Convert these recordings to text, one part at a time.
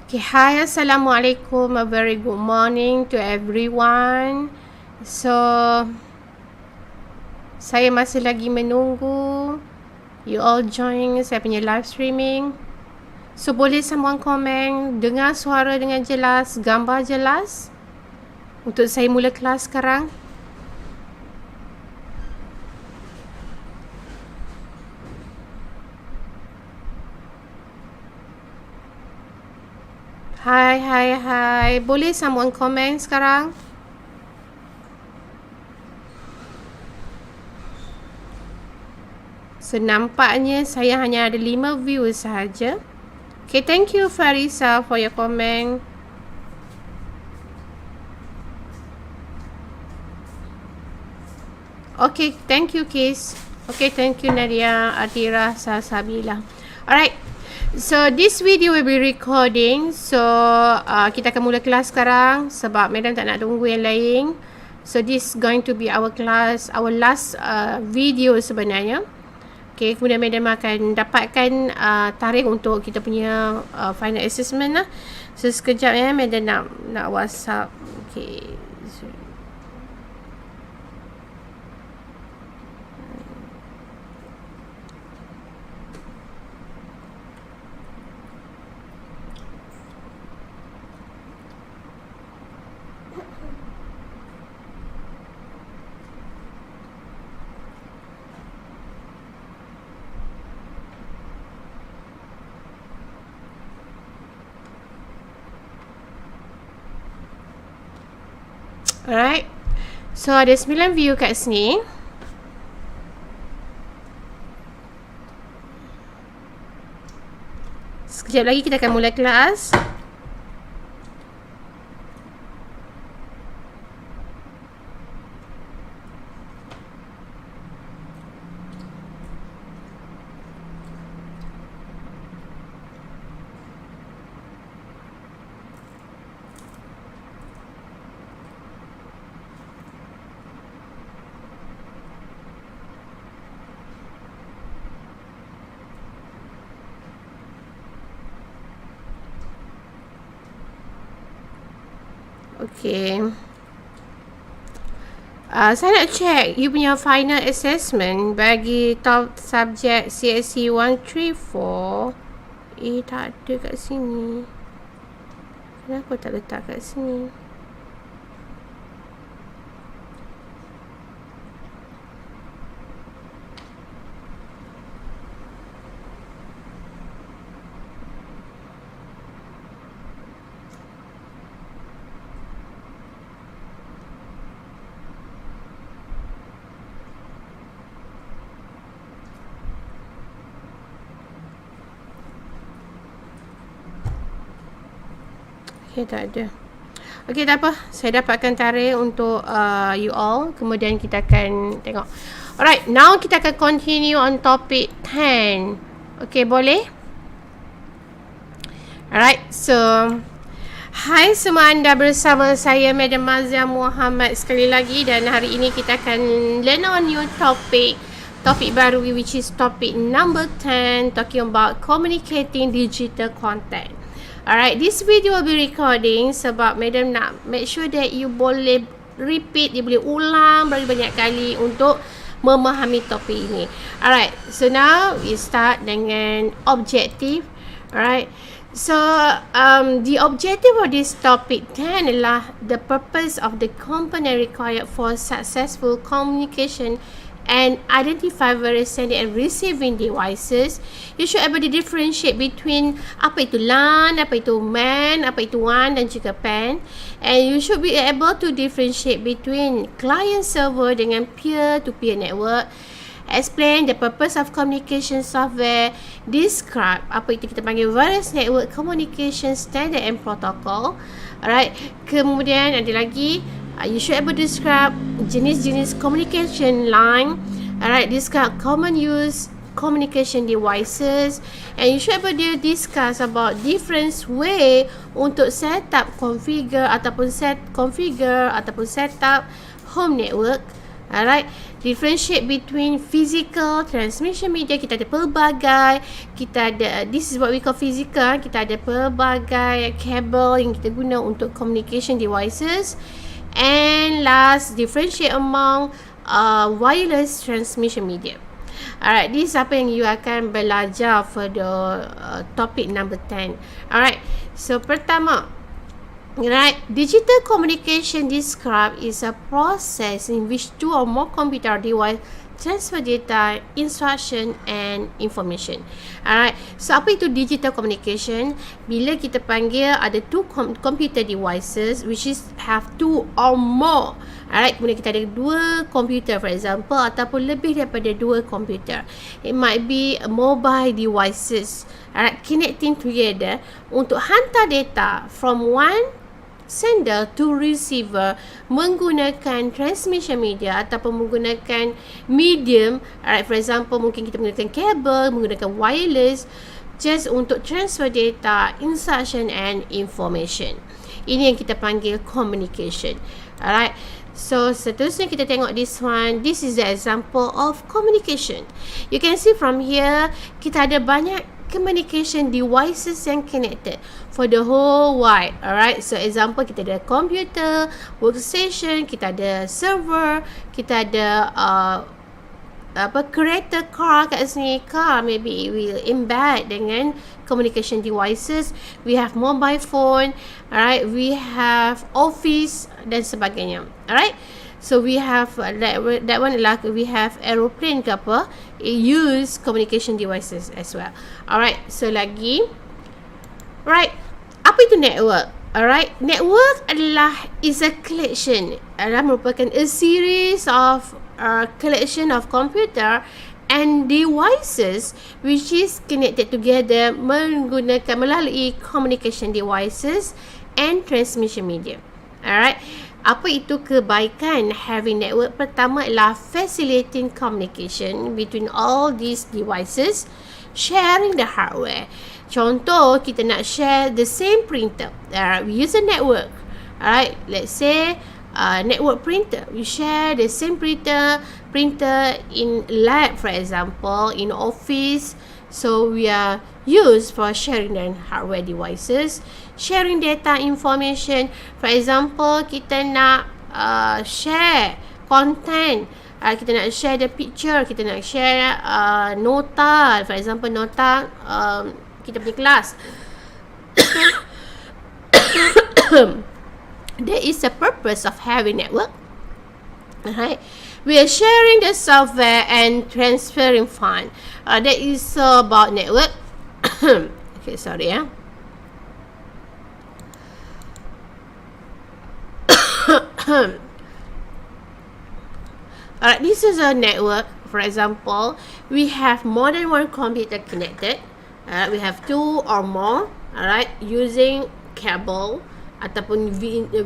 Okay, hi, Assalamualaikum. A very good morning to everyone. So, saya masih lagi menunggu you all join saya punya live streaming. So, boleh someone komen, dengar suara dengan jelas, gambar jelas untuk saya mula kelas sekarang. Hai. Boleh someone komen sekarang? So, nampaknya saya hanya ada 5 views sahaja. Okay, thank you Farisa for your comment. Okay, thank you Kis. Okay, thank you Nadia, Atira, Salsabila. Alright. So, this video will be recording. So, kita akan mula kelas sekarang sebab madam tak nak tunggu yang lain. So, this going to be our class, our last video sebenarnya. Okay, kemudian madam akan dapatkan tarikh untuk kita punya final assessment lah. So, sekejap ya, madam nak WhatsApp. Okay. Alright. So, ada 9 view kat sini. Sekejap lagi kita akan mula kelas. Okay. Saya nak check you punya final assessment bagi top subject CSC134. Tak ada kat sini. Kenapa tak letak kat sini? Okay, tak ada. Okay, tak apa. Saya dapatkan tarikh untuk you all. Kemudian kita akan tengok. Alright, now kita akan continue on topic 10. Okay, boleh? Alright, so hai semua anda, bersama saya Madam Mazia Muhammad sekali lagi. Dan hari ini kita akan learn on new topic. Topik baru, which is topic number 10, talking about communicating digital content. Alright, this video will be recording sebab madam nak make sure that you boleh repeat, you boleh ulang banyak kali untuk memahami topik ini. Alright, so now we start dengan objective. Alright, so the objective of this topic 10 adalah the purpose of the component required for successful communication and identify various sending and receiving devices. You should able to differentiate between apa itu LAN, apa itu MAN, apa itu WAN dan juga PAN. And you should be able to differentiate between client server dengan peer-to-peer network. Explain the purpose of communication software. Describe apa itu kita panggil various network communication standard and protocol. Alright, kemudian ada lagi you should able to describe jenis-jenis communication line. Alright, describe common use communication devices, and you should able to discuss about different way untuk set up configure ataupun set up home network. Alright, differentiate between physical transmission media. Kita ada pelbagai, kita ada, this is what we call physical, kita ada pelbagai kabel yang kita guna untuk communication devices. And last, differentiate among wireless transmission media. Alright, this is apa yang you akan belajar for the topic number 10. Alright, so pertama, right, digital communication described is a process in which two or more computer device transfer data, instruction and information. Alright, so apa itu digital communication? Bila kita panggil ada two computer devices which is have two or more. Alright, kemudian kita ada dua komputer for example, ataupun lebih daripada dua komputer. It might be mobile devices, alright, connecting together untuk hantar data from one sender to receiver menggunakan transmission media ataupun menggunakan medium. Alright, for example, mungkin kita menggunakan kabel, menggunakan wireless just untuk transfer data, instruction and information. Ini yang kita panggil communication. Alright, so seterusnya kita tengok this one. This is the example of communication. You can see from here, kita ada banyak communication devices yang connected for the whole wide. Alright, so example, kita ada computer, workstation, kita ada server, kita ada kereta, car kat sini. Car maybe it will embed dengan communication devices. We have mobile phone, alright, we have office dan sebagainya. Alright, so we have that one like we have aeroplane ke apa, it use communication devices as well. Alright, so lagi, right, apa itu network? Alright, network is a collection, merupakan a series of collection of computer and devices which is connected together menggunakan melalui communication devices and transmission media. Alright, apa itu kebaikan having network? Pertama adalah facilitating communication between all these devices, sharing the hardware. Contoh, kita nak share the same printer. We use a network. Alright, let's say network printer. We share the same printer in lab, for example, in office. So we are used for sharing the hardware devices, sharing data information. For example, kita nak share content. Kita nak share the picture, kita nak share nota. For example, nota kita punya kelas. That is the purpose of having network. Alright, we are sharing the software and transferring fund. That is about network. Okay, sorry ya. Alright, this is a network. For example, we have more than one computer connected. We have two or more. Alright, using cable ataupun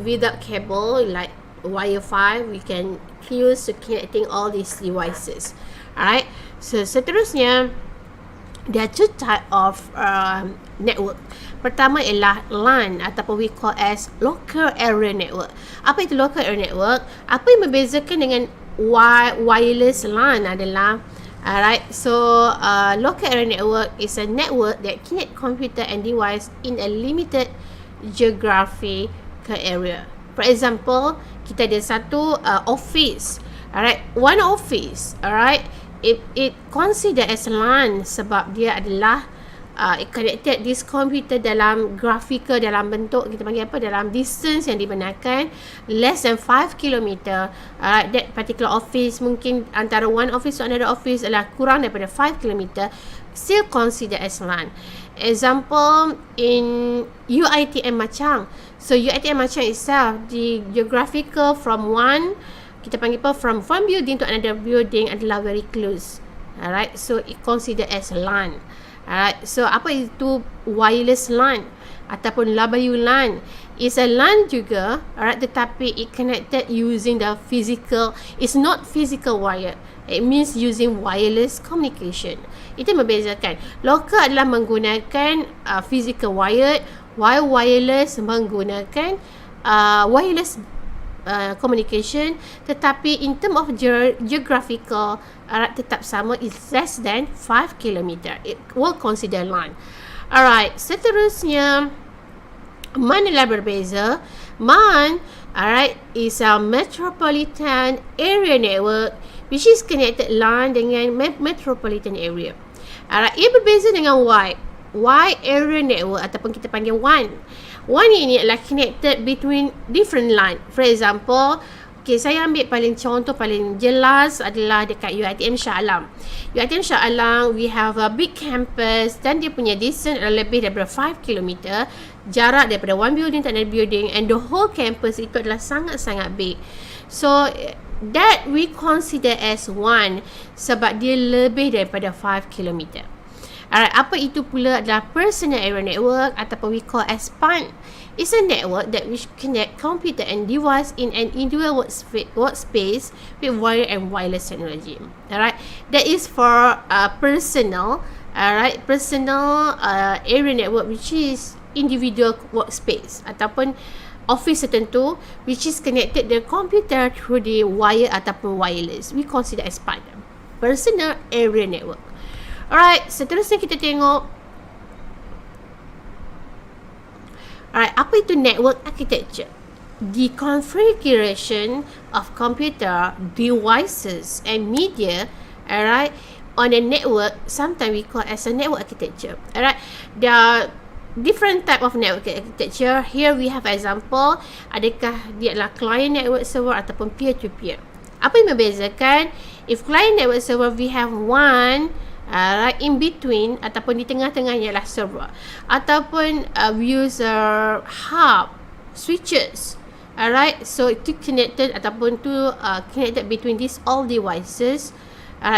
without cable like Wi-Fi, we can use to connecting all these devices. Alright, so seterusnya, there are two type of network. Pertama ialah LAN ataupun we call as local area network. Apa itu local area network? Apa yang membezakan dengan wireless LAN adalah, alright, so local area network is a network that connect computer and device in a limited geographical area. For example, kita ada satu office, alright, one office, alright, it consider as LAN sebab dia adalah it connected this computer dalam graphical, dalam bentuk kita panggil apa, dalam distance yang dibenarkan less than 5 km. That particular office, mungkin antara one office to another office adalah kurang daripada 5 km, still consider as LAN. Example in UiTM Machang. So UiTM Machang itself, the geographical from one, kita panggil apa, from one building to another building adalah very close. Alright, so it consider as LAN. Alright, so apa itu wireless LAN ataupun WLAN? Is a LAN juga, alright, tetapi it connected using the physical, it's not physical wire. It means using wireless communication. Itu membezakan. Local adalah menggunakan physical wire, while wireless menggunakan wireless communication, tetapi in term of geographical, tetap sama, is less than 5 km. It will consider LAN. Alright, seterusnya, manalah berbeza. MAN, alright, is a metropolitan area network which is connected LAN dengan metropolitan area. Alright, ia berbeza dengan WAN. Wide area network ataupun kita panggil WAN. WAN ini adalah connected between different line. For example, saya ambil contoh paling jelas adalah dekat UiTM Shah Alam. UiTM Shah Alam, we have a big campus dan dia punya distance adalah lebih daripada 5 km. Jarak daripada one building to another building, and the whole campus itu adalah sangat-sangat big. So that we consider as WAN sebab dia lebih daripada 5 km. Alright, apa itu pula adalah personal area network ataupun we call as PAN. It's a network that which connect computer and device in an individual workspace with wire and wireless technology. Alright, that is for personal, personal area network which is individual workspace ataupun office tertentu which is connected the computer through the wire ataupun wireless. We consider as PAN, personal area network. Alright, seterusnya kita tengok. Alright, apa itu network architecture? The configuration of computer, devices and media, alright, on a network, sometimes we call as a network architecture. Alright, there are different type of network architecture. Here we have example, adakah dia adalah client network server ataupun peer-to-peer. Apa yang membezakan? If client network server, we have one in between ataupun di tengah-tengahnya adalah server, ataupun user hub switches. Alright, so itu connected ataupun tu connected between these all devices.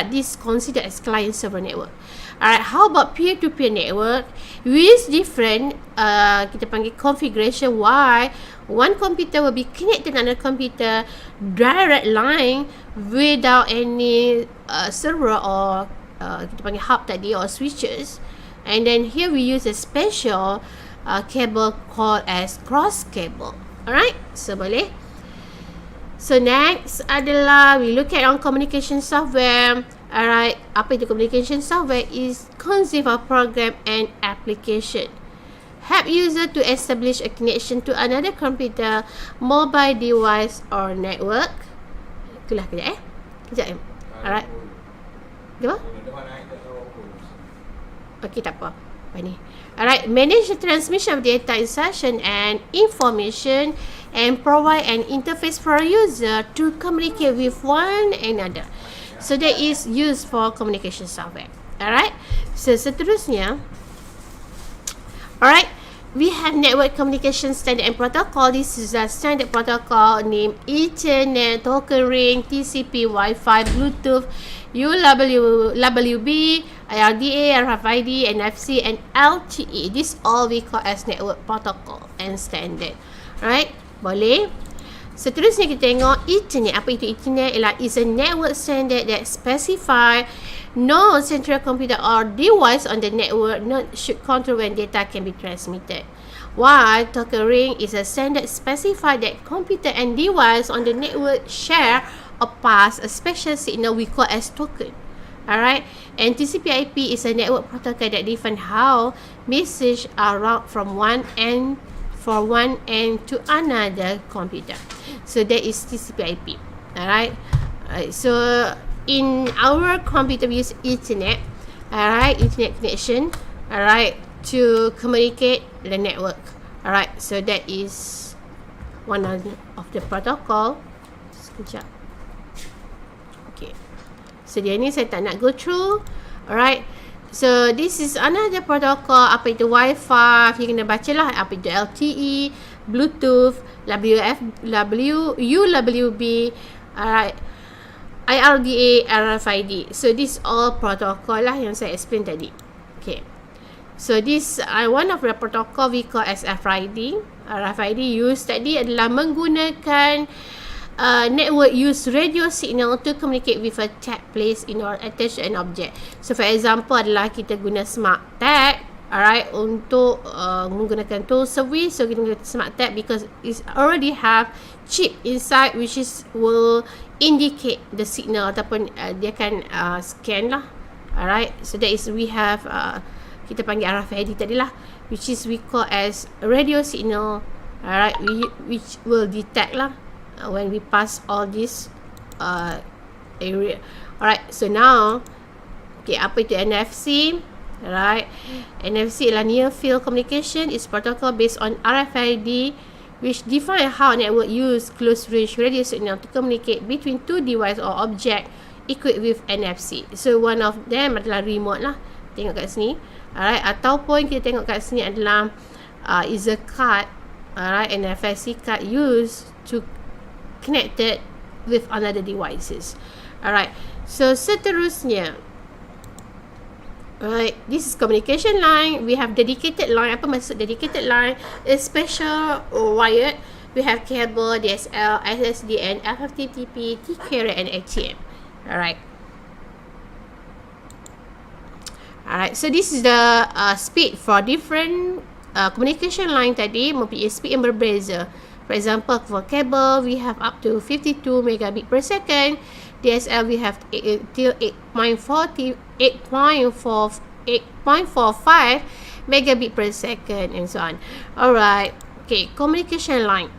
This considered as client server network. Alright, how about peer-to-peer network? With different kita panggil configuration. Why? One computer will be connected to another computer direct line without any server or kita panggil hub tadi or switches. And then here we use a special cable called as cross cable. Alright, so boleh. So next adalah we look at on communication software. Alright, apa itu communication software? Is consist of program and application. Help user to establish a connection to another computer, mobile device or network. Itulah kejap Kejap Alright. Apa? Okay, tak apa. Apa ni? Alright, manage the transmission of data, insertion and information and provide an interface for a user to communicate with one another. So that is used for communication software. Alright. So seterusnya, alright, we have network communication standard and protocol. This is a standard protocol named Ethernet, token ring, TCP, Wi-Fi, Bluetooth, UWB, IRDA, RFID, NFC, and LTE. This all we call as network protocol and standard. Alright, boleh. Seterusnya kita tengok Ethernet. Apa itu Ethernet? Is a network standard that specify no central computer or device on the network should control when data can be transmitted. While token ring is a standard specify that computer and device on the network share or pass a special signal we call as token. Alright, and TCP/IP is a network protocol that define how message are routed from one end to another computer. So that is TCP/IP. Alright, so in our computer we use Ethernet. Alright, Ethernet connection. Alright, to communicate the network. Alright, so that is one of the protocol. Sekejap. Okay, so dia ni saya tak nak go through. Alright, so this is another protocol. Apa itu Wi-Fi, you kena baca lah. Apa itu LTE, Bluetooth, UWB, alright, IRDA, RFID. So this all protocol lah yang saya explain tadi. Okay, so this one of the protocol we call as RFID. RFID use tadi adalah menggunakan network use radio signal to communicate with a tag placed in or attached to an object. So for example adalah kita guna smart tag. alright, untuk menggunakan tool service. So kita menggunakan smart tag because it already have chip inside which is will indicate the signal ataupun dia akan scan lah. Alright, so that is we have kita panggil RFID tadi lah, which is we call as radio signal. Alright, which will detect lah when we pass all this area. Alright, so now okay, apa itu NFC? Alright, NFC adalah near field communication. Is protocol based on RFID which define how network use close range radio signal to communicate between two device or object equipped with NFC. So one of them adalah remote lah, tengok kat sini. Alright, ataupun kita tengok kat sini adalah is a card. Alright, NFC card used to connected with another devices. Alright, so seterusnya, alright, this is communication line. We have dedicated line. Apa maksud dedicated line? A special wired. We have cable, DSL, SSDN, FFTP, T-carrier, and ATM. Alright. Alright, so this is the speed for different communication line tadi, mempunyai speed yang berbeza. For example, for cable, we have up to 52 megabit per second. DSL, we have till 8.45 megabit per second, and so on. Alright, okay, communication line.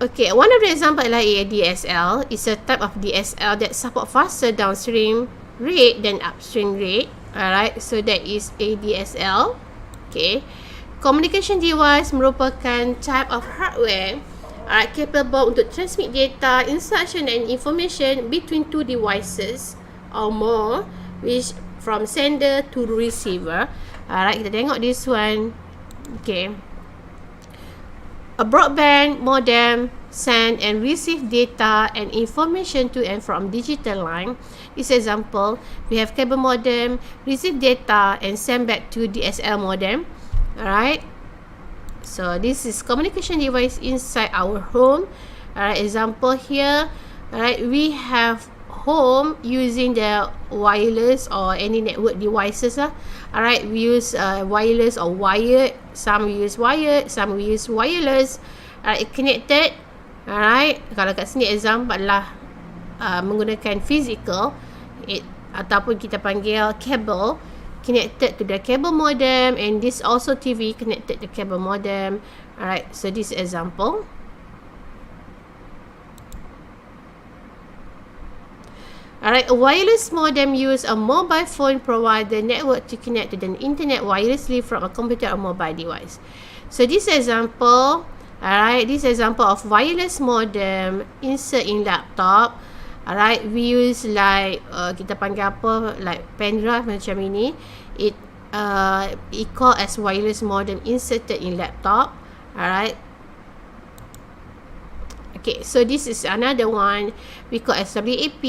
Okay, one of the example adalah ADSL. Is a type of DSL that support faster downstream rate than upstream rate. Alright, so that is ADSL. Okay, communication device merupakan type of hardware capable untuk transmit data, instruction and information between two devices or more, which from sender to receiver. Alright, kita tengok this one. Okay, a broadband modem send and receive data and information to and from digital line. This example, we have cable modem receive data and send back to DSL modem. Alright, so this is communication device inside our home. Alright, example here. Alright, we have home using the wireless or any network devices lah. Alright, we use wireless or wired. Some we use wired, some we use wireless. Alright, connected. Alright, kalau kat sini example adalah menggunakan physical ataupun kita panggil cable, connected to the cable modem, and this also TV connected to cable modem. Alright, so this example. Alright, a wireless modem use a mobile phone provider network to connect to the internet wirelessly from a computer or mobile device. So this example, alright, this example of wireless modem insert in laptop. Alright, we use like kita panggil apa, like pen drive macam ini. It called as wireless modem inserted in laptop. Alright. Okay, so this is another one we call as WAP.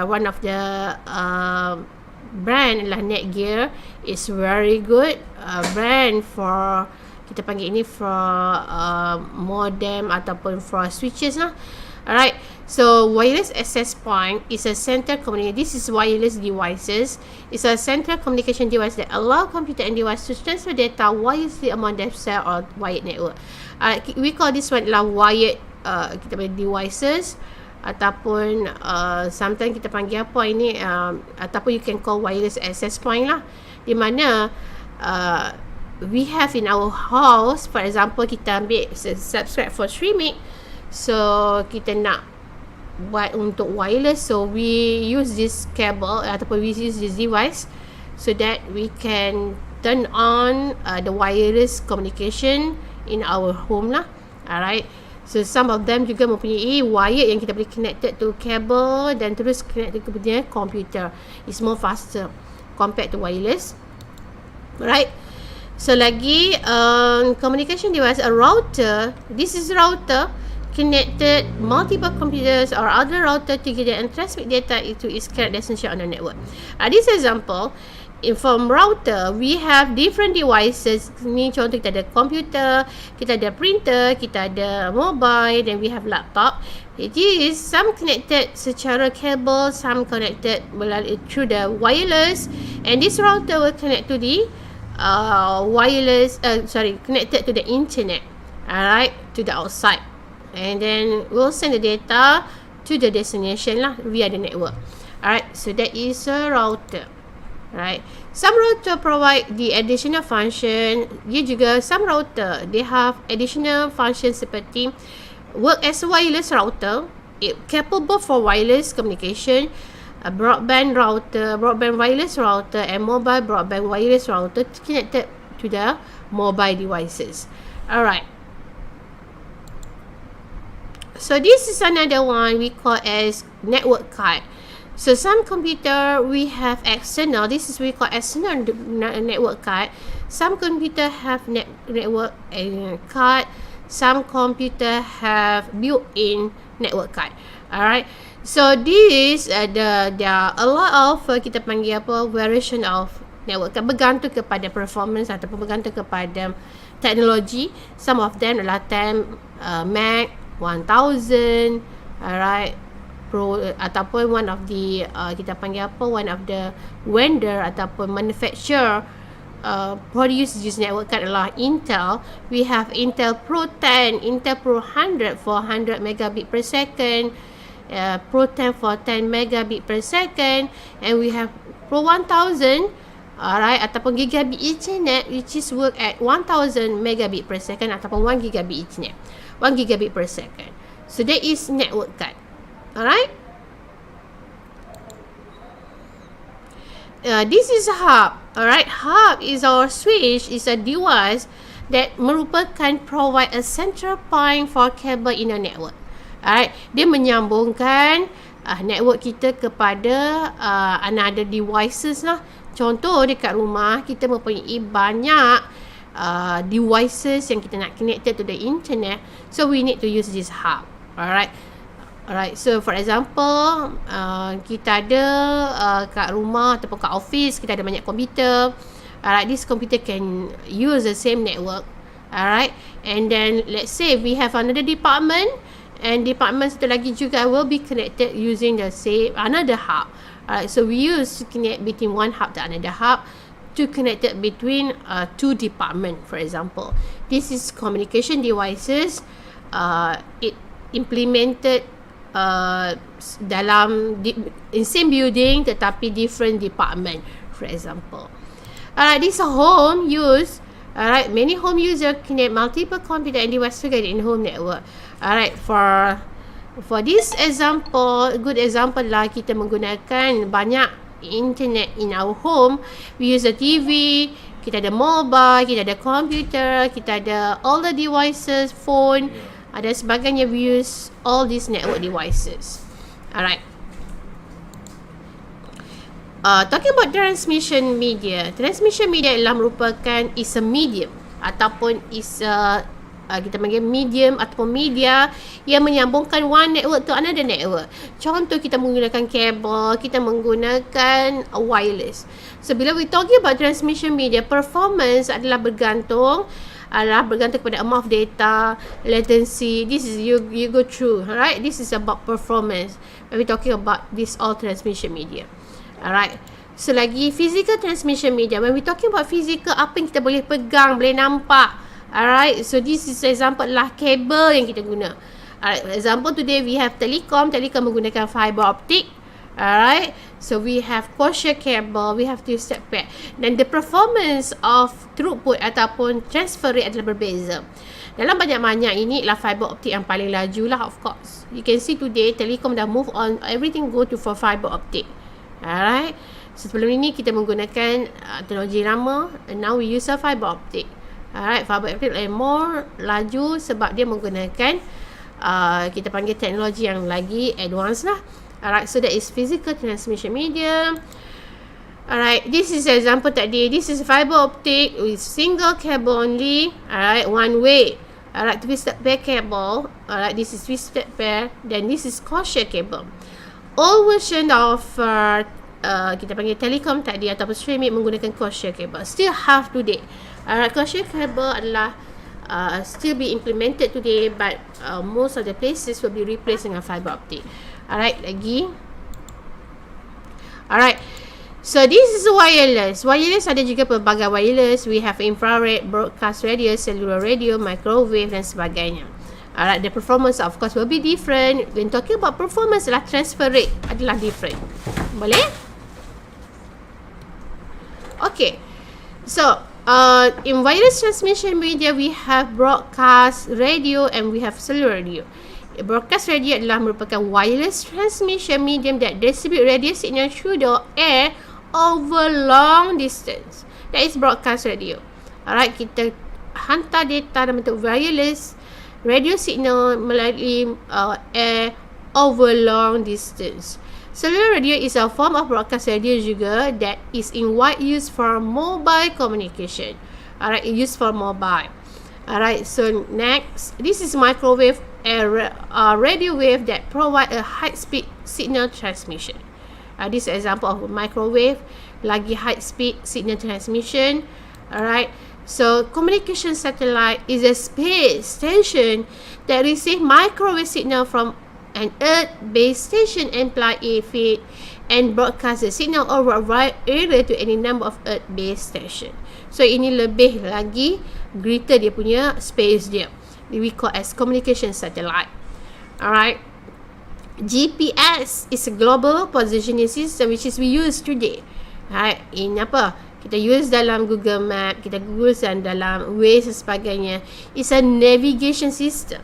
One of the brand lah Netgear is very good brand for kita panggil ini for modem ataupun for switches lah. Alright, so wireless access point is a central communication. This is wireless devices. It's a central communication device that allow computer and device to transfer data wirelessly among themselves or wired network. We call this one lah wired kita panggil devices, ataupun sometimes kita panggil apa ini ataupun you can call wireless access point lah, di mana we have in our house. For example, kita ambil subscribe for streaming. So kita nak buat untuk wireless, so we use this cable ataupun we use this device so that we can turn on the wireless communication in our home lah. Alright, so some of them juga mempunyai wire yang kita boleh connected to cable dan terus connect to kemudian computer. It's more faster compared to wireless. Alright, so lagi communication device, a router. This is router connected multiple computers or other router together and transmit data into its current destination on the network. This example, from router, we have different devices. Ni contoh, kita ada komputer, kita ada printer, kita ada mobile, then we have laptop. It is some connected secara cable, some connected through the wireless, and this router will connect to the connected to the internet, alright, to the outside, and then we'll send the data to the destination lah via the network. Alright, so that is a router. Right. Some router provide the additional function. Dia juga, some router, they have additional function seperti work as a wireless router, capable for wireless communication, a broadband router, broadband wireless router, and mobile broadband wireless router connected to the mobile devices. Alright. So this is another one we call as network card. So some computer we have external. This is we call external network card. Some computer have network card. Some computer have built-in network card. Alright. So this there are a lot of kita panggil apa, variation of network card, bergantung kepada performance ataupun bergantung kepada teknologi. Some of them adalah 10 Mac 1000. Alright. Pro ataupun one of the kita panggil apa, one of the vendor ataupun manufacturer produce this network card adalah Intel. We have Intel Pro 10, Intel Pro 100 for 100 megabit per second, Pro 10 for 10 megabit per second, and we have Pro 1000, alright, ataupun gigabit Ethernet, which is work at 1000 megabit per second ataupun 1 gigabit Ethernet, 1 gigabit per second. So that is network card. Alright. This is a hub. Alright, hub is our switch. Is a device that merupakan provide a central point for cable in a network. Alright, dia menyambungkan network kita kepada another devices lah. Contoh dekat rumah kita mempunyai banyak devices yang kita nak connected to the internet. So we need to use this hub. Alright. Alright, so for example, kita ada kat rumah ataupun kat office, kita ada banyak komputer. Alright, this computer can use the same network. Alright, and then let's say we have another department, and department satu lagi juga will be connected using the same another hub. Alright, so we use to connect between one hub to another hub to connect it between two department, for example. This is communication devices. It implemented dalam in same building tetapi different department, for example. Alright, this home use. Alright, many home user connect multiple computer and device together in home network. Alright, for this example, good example lah, kita menggunakan banyak internet in our home. We use a TV, kita ada mobile, kita ada computer, kita ada all the devices, phone, ada sebagainya. We use all these network devices. Alright. Talking about transmission media. Transmission media adalah merupakan is a medium ataupun is a kita panggil medium ataupun media yang menyambungkan one network to another network. Contoh, kita menggunakan kabel, kita menggunakan wireless. So bila we talking about transmission media, performance adalah bergantung kepada amount of data, latency. This is you go through, alright. This is about performance when we talking about this all transmission media. Alright. So lagi physical transmission media, when we talking about physical, apa yang kita boleh pegang, boleh nampak. Alright. So this is example lah kabel yang kita guna. Alright. Example today we have telecom menggunakan fiber optic. Alright. So we have coaxial cable, we have two step pair. Dan the performance of throughput ataupun transfer rate adalah berbeza. Dalam banyak-banyak ini adalah fiber optic yang paling laju lah, of course. You can see today telecom dah move on, everything go to for fiber optic. Alright. So sebelum ini kita menggunakan teknologi lama, and now we use a fiber optic. Alright, fiber optic more laju sebab dia menggunakan kita panggil teknologi yang lagi advance lah. Alright, so that is physical transmission media. Alright, this is example tadi. This is fiber optic with single cable only. Alright, one way. Alright, twisted pair cable. Alright, this is twisted pair. Then this is coaxial cable. All version of kita panggil telekom tadi ataupun streaming menggunakan coaxial cable. Still have today. Coaxial cable adalah still be implemented today, but most of the places will be replaced dengan fiber optic. Alright, lagi. Alright. So this is wireless. Wireless ada juga pelbagai wireless. We have infrared, broadcast radio, cellular radio, microwave dan sebagainya. Alright, the performance of course will be different. When talking about performance, adalah transfer rate adalah different. Boleh? Okay. So, in wireless transmission media, we have broadcast radio and we have cellular radio. Broadcast radio adalah merupakan wireless transmission medium that distribute radio signal through the air over long distance. That is broadcast radio. Alright, kita hantar data dalam bentuk wireless radio signal melalui air over long distance. Cellular radio is a form of broadcast radio juga that is in wide use for mobile communication. Alright, used for mobile. Alright, so next, this is microwave radio wave that provide a high speed signal transmission. This is an example of microwave, lagi high speed signal transmission. Alright, so communication satellite is a space station that receive microwave signal from an Earth-based station and fly a feed and broadcast the signal over a wide area to any number of Earth-based station. So ini lebih lagi greater dia punya space dia. We call as communication satellite. Alright. GPS is a global positioning system which is we use today. Right, in apa? Kita use dalam Google Map, kita use dalam Waze dan sebagainya. It's a navigation system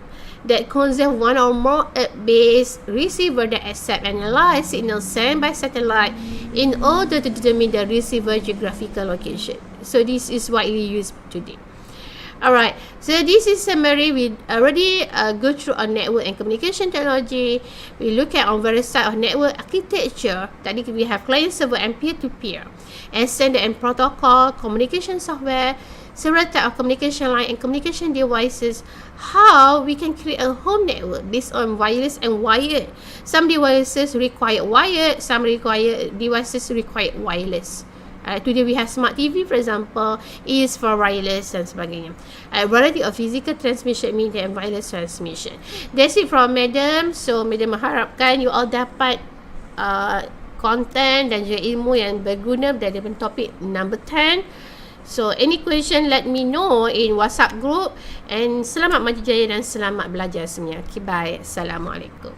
that consists one or more Earth-based receiver that accept and analyze signals sent by satellite in order to determine the receiver geographical location. So this is widely used today. Alright, so this is summary. We already go through on network and communication technology. We look at on various type of network architecture. Tadi we have client server and peer-to-peer, and standard and protocol, communication software, several type of communication line and communication devices. How we can create a home network based on wireless and wired. Some devices require wired, some devices require wireless. Today we have smart TV, for example, is for wireless dan sebagainya. A variety of physical transmission media and wireless transmission. That's it from Madam. So Madam mengharapkan you all dapat content dan juga ilmu yang berguna dari topik number 10. So any question let me know in WhatsApp group, and selamat maju jaya dan selamat belajar semuanya. Okay, bye. Assalamualaikum.